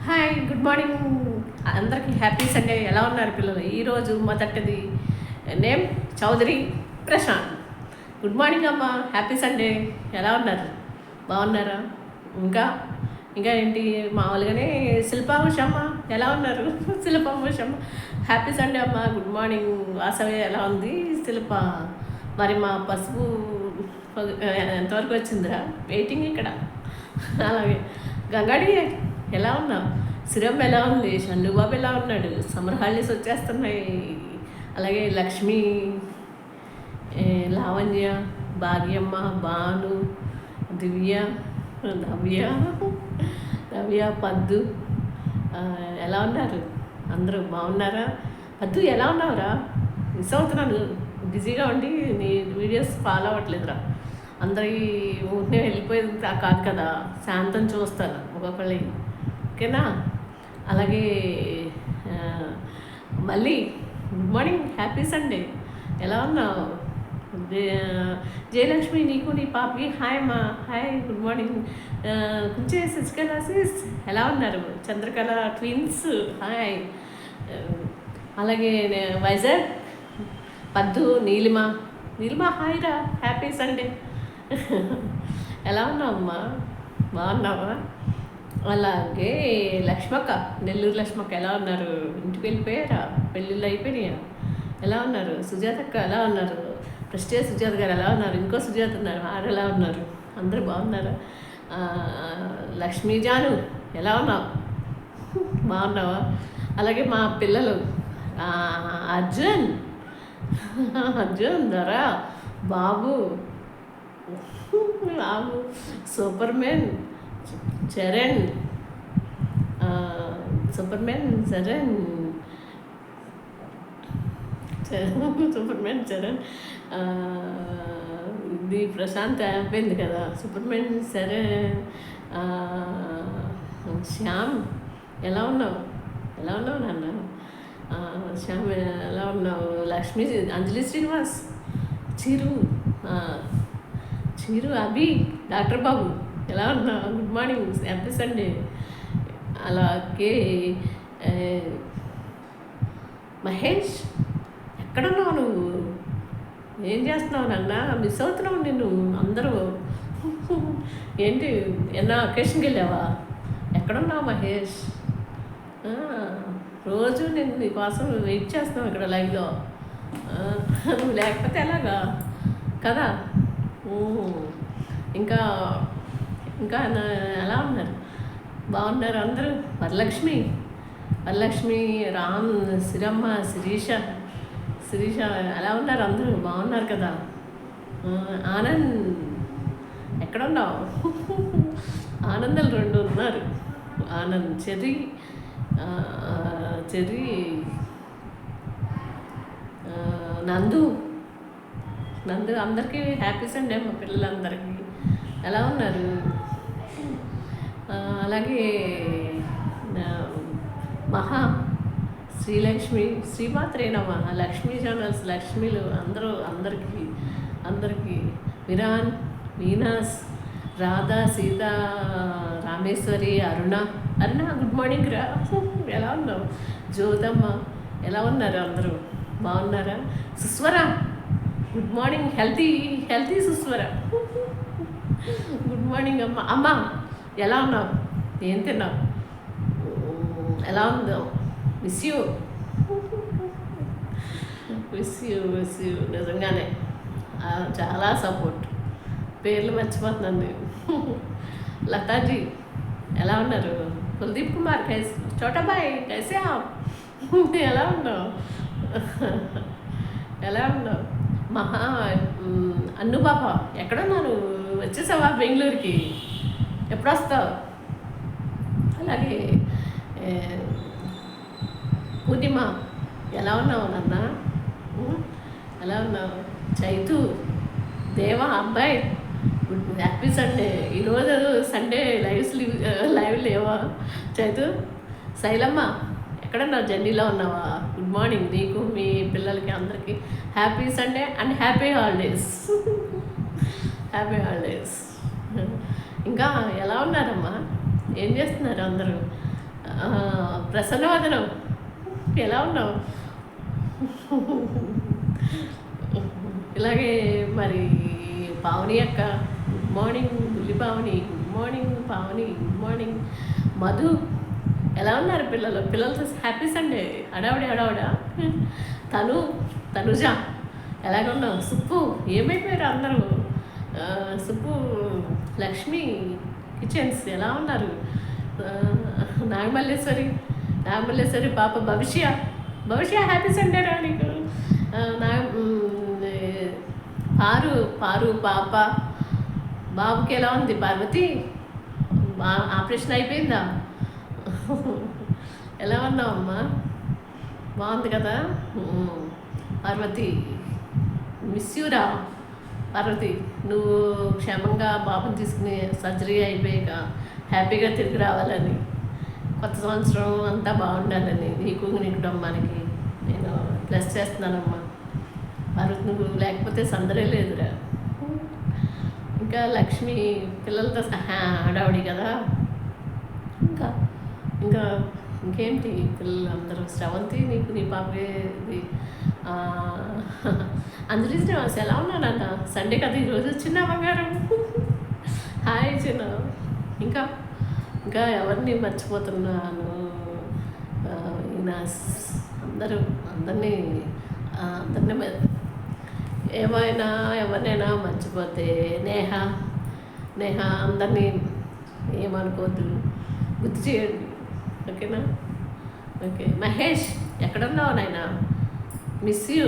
Hi, good morning అందరికీ. Happy Sunday. ఎలా ఉన్నారు పిల్లలు? ఈరోజు మొదటిది name Chowdary Prashanth. Good morning అమ్మ, హ్యాపీ సండే. ఎలా ఉన్నారు? బాగున్నారా? ఇంకా ఇంకా ఏంటి, మామూలుగానే శిల్పా ఉషమ్మ ఎలా ఉన్నారు? శిల్పా ఉషమ్మ హ్యాపీ సండే అమ్మ. గుడ్ మార్నింగ్ వాసవి ఎలా ఉంది? శిల్ప మరి మా పసుపు ఎంతవరకు వచ్చిందిరా? వెయిటింగ్ ఇక్కడ. అలాగే గంగాడి ఎలా ఉన్నావు? సిరమ్ ఎలా ఉంది? షన్నుబాబు ఎలా ఉన్నాడు? సమ్మర్ హాలిడేస్ వచ్చేస్తున్నాయి. అలాగే లక్ష్మి, లావణ్య, భాగ్యమ్మ, భాను, దివ్య, నవ్య నవ్య, పద్దు ఎలా ఉన్నారు? అందరూ బాగున్నారా? పద్దు ఎలా ఉన్నావురా? మిస్ అవుతున్నాను, బిజీగా ఉండి నీ వీడియోస్ ఫాలో అవ్వట్లేదురా. అందరి ఊరినే వెళ్ళిపోయేది కాదు కదా, శాంతం చూస్తాను ఒక్కొక్కళ్ళి. ఓకేనా? అలాగే మళ్ళీ గుడ్ మార్నింగ్, హ్యాపీ సండే. ఎలా ఉన్నావు? జయలక్ష్మి, నీకు నీ పాపకి హాయ్ అమ్మా. Hi, good morning. కుంచే శశికళాసిస్ ఎలా ఉన్నారు? Chandrakala twins hi. అలాగే వైజాగ్ పద్దు, నీలిమ హాయ్ రా, హ్యాపీ సండే. ఎలా ఉన్నావమ్మా? బాగున్నావా? అలాగే లక్ష్మక్క, నెల్లూరు లక్ష్మక్క ఎలా ఉన్నారు? ఇంటికి వెళ్ళిపోయారా? పెళ్ళిళ్ళు అయిపోయినాయా? ఎలా ఉన్నారు? సుజాతక్క ఎలా ఉన్నారు? ప్రెస్టేజ్ సుజాత గారు ఎలా ఉన్నారు? ఇంకో సుజాత ఉన్నారు, వారు ఎలా ఉన్నారు? అందరూ బాగున్నారా? లక్ష్మీ జాను ఎలా ఉన్నావు? బాగున్నావా? అలాగే మా పిల్లలు అర్జున్ ధర, బాబు Superman Charan, Superman Charan ఇది ప్రశాంత్ అయిపోయింది కదా. సూపర్ మ్యాన్ చరణ్, శ్యామ్ ఎలా ఉన్నావు? నాన్న? శ్యామ్ ఎలా ఉన్నావు? లక్ష్మీ, అంజలి శ్రీనివాస్, చీరు అభి, డాక్టర్ బాబు ఎలా ఉన్నావు? Good morning, happy Sunday. అలాగే మహేష్, ఎక్కడున్నావు నువ్వు? ఏం చేస్తున్నావు నాన్న? మిస్ అవుతున్నావు నిన్ను అందరూ. ఏంటి, ఏమన్నా అకేషన్కి వెళ్ళావా? ఎక్కడున్నావు మహేష్? రోజు నేను నీకోసం వెయిట్ చేస్తున్నావు ఇక్కడ లైవ్లో. నువ్వు లేకపోతే ఎలాగా కదా. ఇంకా ఇంకా ఎలా ఉన్నారు? బాగున్నారు అందరూ. వరలక్ష్మి, రామ్, సిరమ్మ, శిరీష ఎలా ఉన్నారు? అందరూ బాగున్నారు కదా. ఆనంద్ ఎక్కడున్నావు? ఆనందాలు 2 ఉన్నారు. ఆనంద్, చెర్రీ నందు అందరికీ హ్యాపీ సండే. మా పిల్లలందరికీ ఎలా ఉన్నారు? అలాగే మహా, శ్రీలక్ష్మి, శ్రీమాత్రేనమ్మా, లక్ష్మీ ఛానల్స్, లక్ష్మీలు అందరికీ విరాన్, వీనాస్, రాధా, సీత, రామేశ్వరి, అరుణ గుడ్ మార్నింగ్ రా. ఎలా ఉన్నావు? జ్యోతమ్మ ఎలా ఉన్నారు? అందరూ బాగున్నారా? Suswara good morning. Healthy Suswara good morning అమ్మ. ఎలా ఉన్నావు? ఏం తిన్నావు? ఎలా ఉందో? మిస్ యూ నిజంగానే చాలా సపోర్ట్. పేర్లు మర్చిపోతున్నాను నేను. లతాజీ ఎలా ఉన్నారు? కుల్దీప్ కుమార్ చోటాబాయ్ కైసే ఎలా ఉన్నావు? మహా, అన్ను బాబా ఎక్కడున్నాను? వచ్చేసావా బెంగళూరుకి? ఎప్పుడు వస్తావు? అలాగే పూర్ణిమ ఎలా ఉన్నావు నాన్న? ఎలా ఉన్నావు? చైతు, దేవా అబ్బాయి, హ్యాపీ సండే. ఈరోజు సండే లైవ్ లేవా చైతు? శైలమ్మ ఎక్కడున్నావు? జర్నీలో ఉన్నావా? గుడ్ మార్నింగ్ నీకు, మీ పిల్లలకి అందరికీ happy Sunday and happy holidays. ఇంకా ఎలా ఉన్నారమ్మా? ఏం చేస్తున్నారు అందరూ? ఆ, ప్రసన్నవదనం ఎలా ఉన్నావు? ఇలాగే మరి పావని అక్క గుడ్ మార్నింగ్, బుల్లి Pavani good morning, Pavani good morning, Madhu ఎలా ఉన్నారు పిల్లలు? పిల్లలతో హ్యాపీ సండే హడావుడా. తను తనుజ ఎలాగున్నావు? సుప్పు ఏమైపోయారు అందరూ? సుప్పు, లక్ష్మి కిచెన్స్ ఎలా ఉన్నారు? ఆ, నాగమల్లేశ్వరి పాప భవిష్య హ్యాపీ సండే రా నీకు. నా పారు పాప, బాబుకి ఎలా ఉంది? పార్వతి ఆపరేషన్ అయిపోయిందా? ఎలా ఉన్నావు అమ్మా? బాగుంది కదా పార్వతి. మిస్ యూరా పార్వతి. నువ్వు క్షేమంగా బాబుని తీసుకుని సర్జరీ అయిపోయాక హ్యాపీగా తిరిగి రావాలని, కొత్త సంవత్సరం అంతా బాగుండాలని నీకు నీ కుటుంబానికి నేను ప్లస్ చేస్తున్నానమ్మా. పార్వతి నువ్వు లేకపోతే సందడే లేదురా. ఇంకా లక్ష్మి పిల్లలతో సహా హడావుడి కదా. ఇంకా ఇంకా ఇంకేంటి పిల్లలు అందరూ? శ్రవంతి నీకు నీ పాపది అంజలి శ్రీనివాస్ ఎలా ఉన్నానన్న? సండే కదా ఈరోజు చిన్న బంగారం. హాయ్ చిన్న. ఇంకా ఇంకా ఎవరిని మర్చిపోతున్నాను? ఈయన అందరినీ ఎవరినైనా మర్చిపోతే నేహ అందరినీ ఏమనుకోవద్దు, గుర్తు చేయండి. ఓకేనా? ఓకే మహేష్ ఎక్కడున్నావు నాయన? Miss you.